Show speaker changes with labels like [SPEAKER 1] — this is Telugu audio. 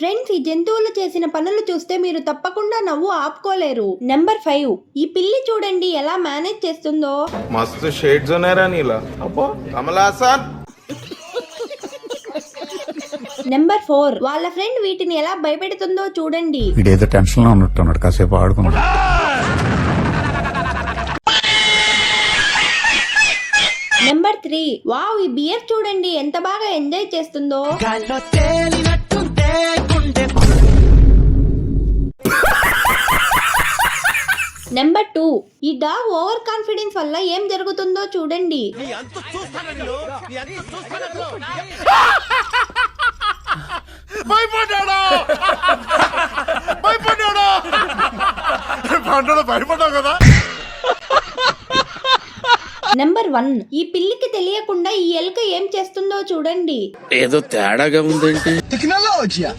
[SPEAKER 1] ఫ్రెండ్స్, ఈ జంతువులు చేసిన పనులు చూస్తే మీరు తప్పకుండా నవ్వు ఆపుకోలేరు. నెంబర్ 5, ఈ పిల్లి చూడండి ఎలా మేనేజ్ చేస్తుందో.
[SPEAKER 2] మస్తు షేడ్స్ ఉన్నారా నీలా. అబ్బో కమల్ హాసన్.
[SPEAKER 1] నెంబర్ 4, వాళ్ళ ఫ్రెండ్ వీటిని ఎలా భయపెడుతుందో చూడండి.
[SPEAKER 3] ఇదేదో టెన్షన్ లో ఉన్నట్టున్నాడు, కాసేపు ఆడుకున్నాడు.
[SPEAKER 1] నెంబర్ 3, వావ్, ఈ బియర్ చూడండి ఎంత బాగా ఎంజాయ్ చేస్తుందో. నెంబర్ 2, ఈ డాగ్ ఓవర్ కాన్ఫిడెన్స్ వల్ల ఏం జరుగుతుందో చూడండి.
[SPEAKER 2] భయపడ్డావు కదా.
[SPEAKER 1] నెంబర్ 1, ఈ పిల్లికి తెలియకుండా ఈ ఎలుక ఏం చేస్తుందో చూడండి.
[SPEAKER 4] ఏదో తేడాగా ఉందేంటి.
[SPEAKER 5] Tecnologia!